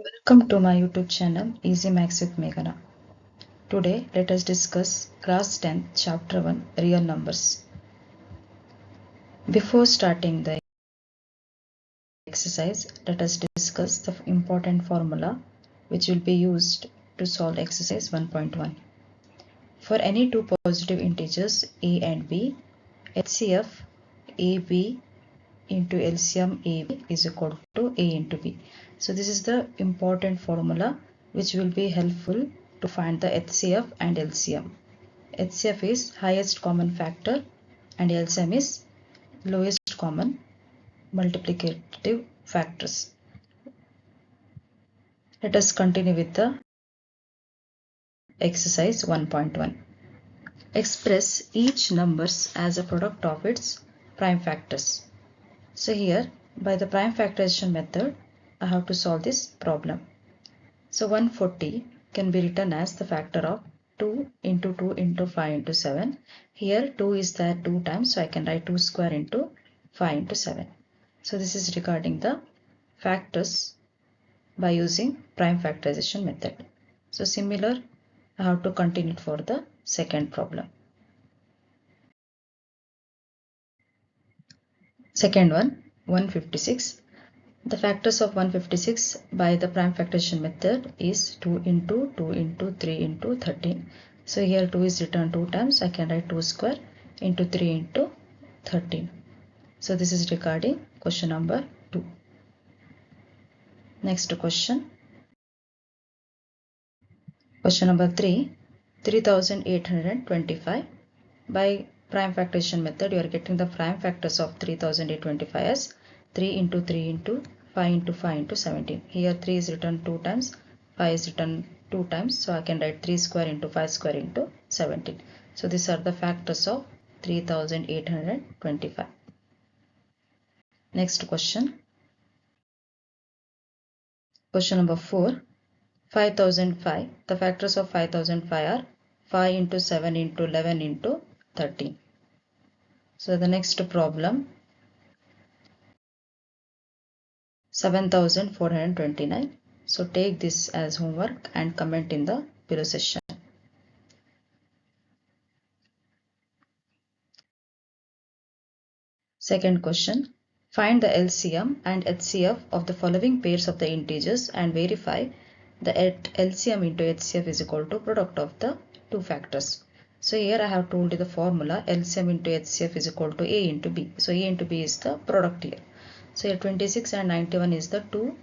Welcome to my YouTube channel Easy Maths with Meghana. Today let us discuss class 10th chapter 1 real numbers. Before starting the exercise, let us discuss the important formula which will be used to solve exercise 1.1. For any two positive integers a and b, HCF AB into LCM AB is equal to A into B. So this is the important formula which will be helpful to find the HCF and LCM. HCF is highest common factor and LCM is lowest common multiplicative factors. Let us continue with the exercise 1.1. Express each numbers as a product of its prime factors. So here by the prime factorization method I have to solve this problem. So 140 can be written as the factor of 2 into 2 into 5 into 7. Here 2 is there 2 times, so I can write 2 square into 5 into 7. So this is regarding the factors by using prime factorization method. So similar, I have to continue for the second problem. Second one, 156. The factors of 156 by the prime factorization method is 2 into 2 into 3 into 13. So here 2 is written 2 times. I can write 2 square into 3 into 13. So this is regarding question number 2. Next question. Question number 3. 3825. By prime factorization method, you are getting the prime factors of 3825 as 3 into 3 into 5 into 5 into 17. Here 3 is written 2 times, 5 is written 2 times. So I can write 3 square into 5 square into 17. So these are the factors of 3825. Next question. Question number 4. 5005. The factors of 5005 are 5 into 7 into 11 into 13. So the next problem, 7429. So take this as homework and comment in the below section. Second question, find the LCM and HCF of the following pairs of the integers and verify the LCM into HCF is equal to product of the two factors. So here I have told you the formula LCM into HCF is equal to A into B. So A into B is the product here. So here 26 and 91 is the two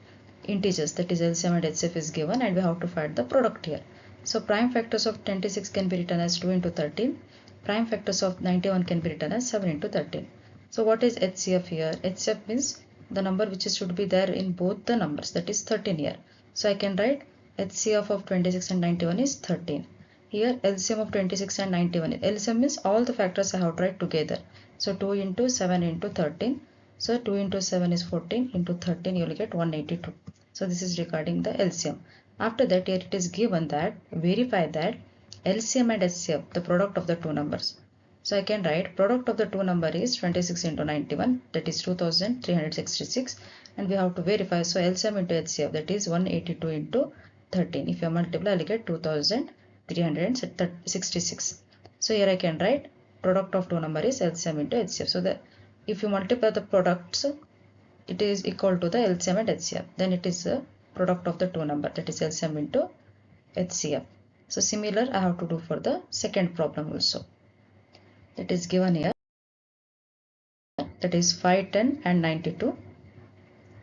integers, that is LCM and HCF is given, and we have to find the product here. So prime factors of 26 can be written as 2 into 13. Prime factors of 91 can be written as 7 into 13. So what is HCF here? HCF means the number which should be there in both the numbers, that is 13 here. So I can write HCF of 26 and 91 is 13. Here LCM of 26 and 91. LCM means all the factors I have tried together. So 2 into 7 into 13. So 2 into 7 is 14 into 13 you will get 182. So this is regarding the LCM. After that here it is given that verify that LCM and HCF the product of the two numbers. So I can write product of the two number is 26 into 91, that is 2366, and we have to verify. So LCM into HCF, that is 182 into 13. If you multiply, I will get 2366. So here I can write product of two number is LCM into HCF. So if you multiply the products, it is equal to the LCM and HCF. Then it is the product of the two number, that is LCM into HCF. So similar I have to do for the second problem also. That is given here, that is 5, 10 and 92.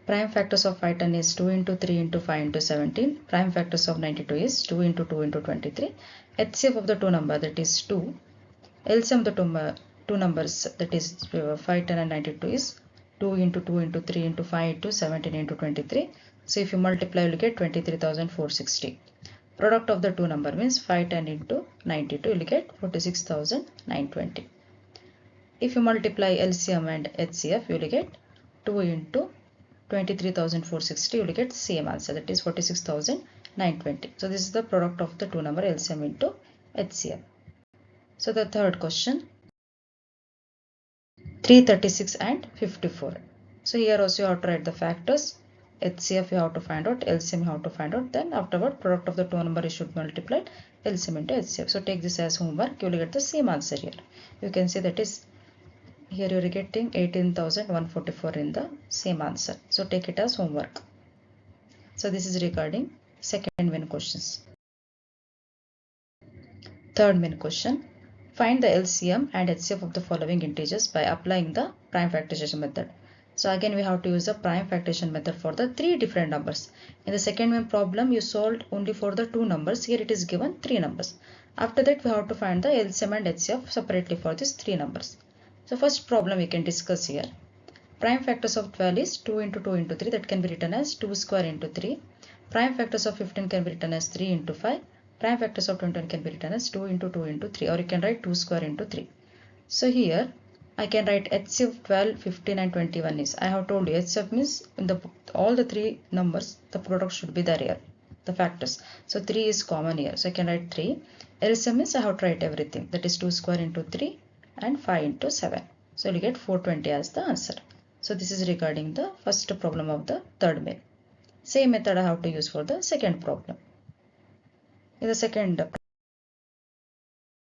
Prime factors of 5, 10 is 2 into 3 into 5 into 17. Prime factors of 92 is 2 into 2 into 23. HCF of the two number, that is 2. LCM of the two numbers, that is 5, 10 and 92 is 2 into 2 into 3 into 5 into 17 into 23. So if you multiply, you will get 23,460. Product of the two number means 5, 10 into 92, you will get 46,920. If you multiply LCM and HCF, you will get 2 into 23,460, you will get same answer, that is 46,920. So this is the product of the two number LCM into HCF. So the third question, 336 and 54. So here also you have to write the factors. HCF you have to find out, LCM you have to find out, then afterward product of the two numbers you should multiply LCM into HCF. So take this as homework, you will get the same answer here. You can see that is here you are getting 18,144 in the same answer. So take it as homework. So this is regarding second main questions. Third main question. Find the LCM and HCF of the following integers by applying the prime factorization method. So again we have to use the prime factorization method for the three different numbers. In the second main problem you solved only for the two numbers. Here it is given three numbers. After that we have to find the LCM and HCF separately for these three numbers. So first problem we can discuss here. Prime factors of 12 is 2 into 2 into 3, that can be written as 2 square into 3. Prime factors of 15 can be written as 3 into 5. Prime factors of 21 can be written as 2 into 2 into 3, or you can write 2 square into 3. So here I can write HCF of 12, 15 and 21 is, I have told you HCF means in all the three numbers the product should be there here, the factors. So 3 is common here, so I can write 3. LCM means I have to write everything, that is 2 square into 3 and 5 into 7. So you will get 420 as the answer. So this is regarding the first problem of the third main. Same method I have to use for the second problem. In the second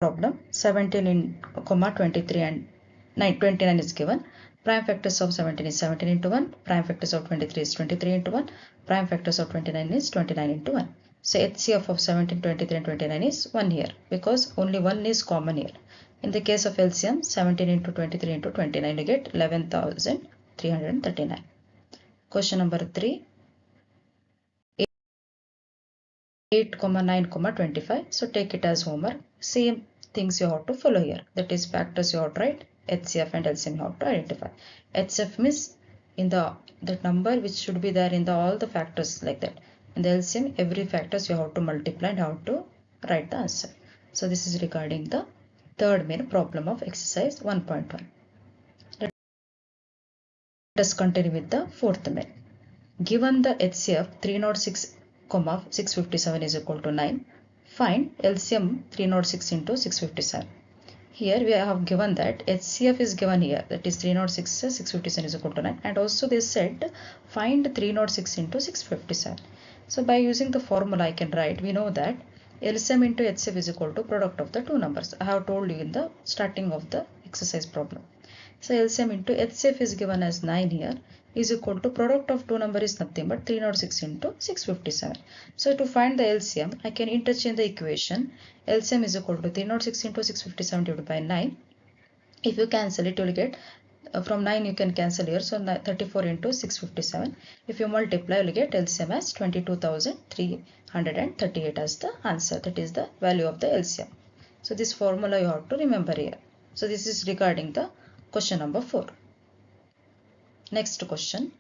problem, 17 in comma 23 and 29 is given. Prime factors of 17 is 17 into 1. Prime factors of 23 is 23 into 1. Prime factors of 29 is 29 into 1. So HCF of 17, 23 and 29 is 1 here, because only 1 is common here. In the case of LCM, 17 into 23 into 29 you get 11,339. Question number 3. 8, 9, 25. So take it as homework. Same things you have to follow here. That is factors you have to write. HCF and LCM you have to identify. HCF means in that number which should be there in all the factors like that. In the LCM, every factors you have to multiply and have to write the answer. So this is regarding the third main problem of exercise 1.1. Let us continue with the fourth main. Given the HCF 306, 657 is equal to 9, find LCM 306 into 657. Here we have given that HCF is given here, that is 306, 657 is equal to 9, and also they said find 306 into 657. So by using the formula I can write, we know that LCM into HCF is equal to product of the two numbers. I have told you in the starting of the exercise problem. So LCM into HCF is given as 9 here, is equal to product of two number is nothing but 306 into 657. So to find the LCM, I can interchange the equation. LCM is equal to 306 into 657 divided by 9. If you cancel it, you will get from 9 you can cancel here, so 34 into 657. If you multiply, you will get LCM as 22,338 as the answer. That is the value of the LCM. So this formula you have to remember here. So this is regarding the question number 4. Next question.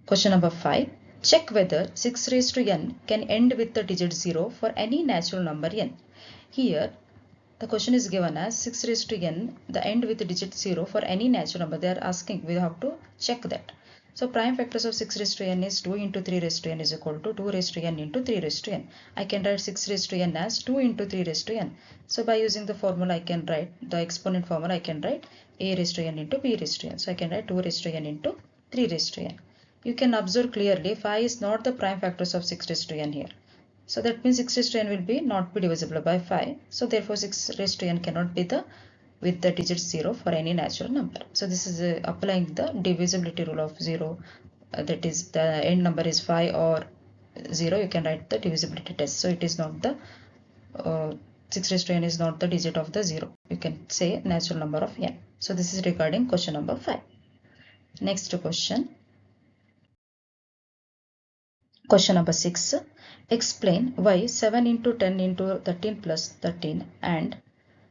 Question number 5. Check whether 6 raised to n can end with the digit 0 for any natural number n. Here the question is given as 6 raised to n, the end with the digit 0 for any natural number. They are asking, we have to check that. So prime factors of 6 raised to n is 2 into 3 raised to n is equal to 2 raised to n into 3 raised to n. I can write 6 raised to n as 2 into 3 raised to n. So by using the formula I can write, the exponent formula I can write a raised to n into b raised to n. So I can write 2 raised to n into 3 raised to n. You can observe clearly 5 is not the prime factors of 6 raised to n here. So that means 6 raised to n will not be divisible by 5. So therefore 6 raised to n cannot be with the digit 0 for any natural number. So this is applying the divisibility rule of 0. That is the end number is 5 or 0. You can write the divisibility test. So it is not the 6 raised to n is not the digit of the 0. You can say natural number of n. So this is regarding question number 5. Next question. Question number 6. Explain why 7 into 10 into 13 plus 13 and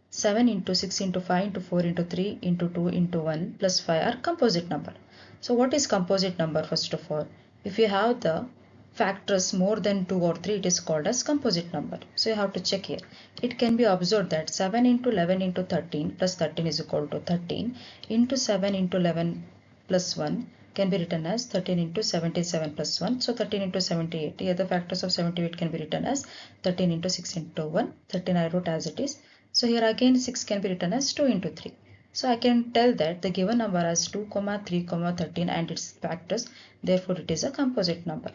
7 into 6 into 5 into 4 into 3 into 2 into 1 plus 5 are composite number. So what is composite number first of all? If you have the factors more than 2 or 3, it is called as composite number. So you have to check here. It can be observed that 7 into 11 into 13 plus 13 is equal to 13 into 7 into 11 plus 1 can be written as 13 into 77 plus 1. So 13 into 78. Here the factors of 78 can be written as 13 into 6 into 1. 13 I wrote as it is. So here again 6 can be written as 2 into 3. So I can tell that the given number has 2, 3, 13 and its factors. Therefore, it is a composite number.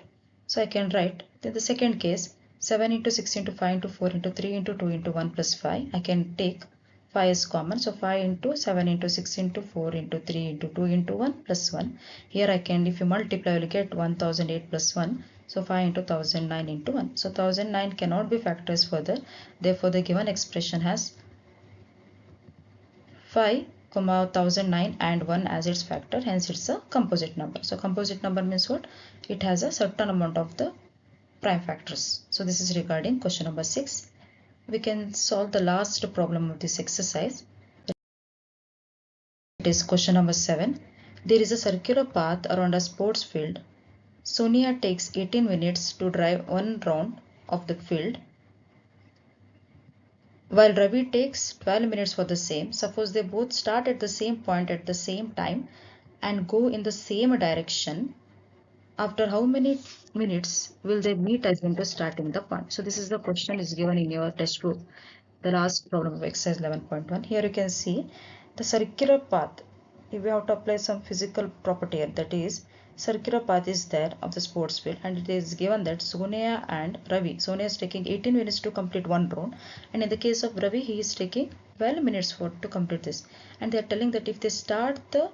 So I can write in the second case 7 into 6 into 5 into 4 into 3 into 2 into 1 plus 5. I can take 5 is common. So 5 into 7 into 6 into 4 into 3 into 2 into 1 plus 1. Here I can, if you multiply, you will get 1008 plus 1. So 5 into 1009 into 1. So 1009 cannot be factorized further. Therefore, the given expression has 5, 1009 and 1 as its factor, hence it's a composite number. So composite number means what? It has a certain amount of the prime factors. So this is regarding question number 6. We can solve the last problem of this exercise. It is question number 7. There is a circular path around a sports field. Sonia takes 18 minutes to drive one round of the field, while Ravi takes 12 minutes for the same. Suppose they both start at the same point at the same time and go in the same direction. After how many minutes will they meet again to starting the point? So this is the question is given in your textbook, the last problem of exercise 11.1. Here you can see the circular path. If we have to apply some physical property here, that is circular path is there of the sports field, and it is given that Sonia and Ravi. Sonia is taking 18 minutes to complete one round, and in the case of Ravi, he is taking 12 minutes to complete this. And they are telling that if they start the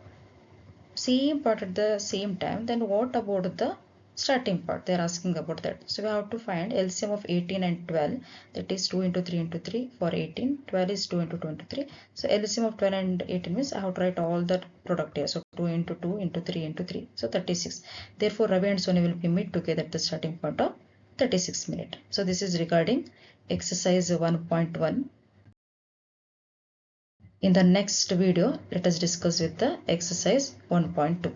same part at the same time, then what about the starting part? They are asking about that. So we have to find LCM of 18 and 12, that is 2 into 3 into 3 for 18. 12 is 2 into 2 into 3. So LCM of 12 and 18 means I have to write all that product here. So 2 into 2 into 3 into 3. So 36. Therefore, Ravi and Sonia will be meet together at the starting point of 36 minutes. So this is regarding exercise 1.1. In the next video, let us discuss with the exercise 1.2.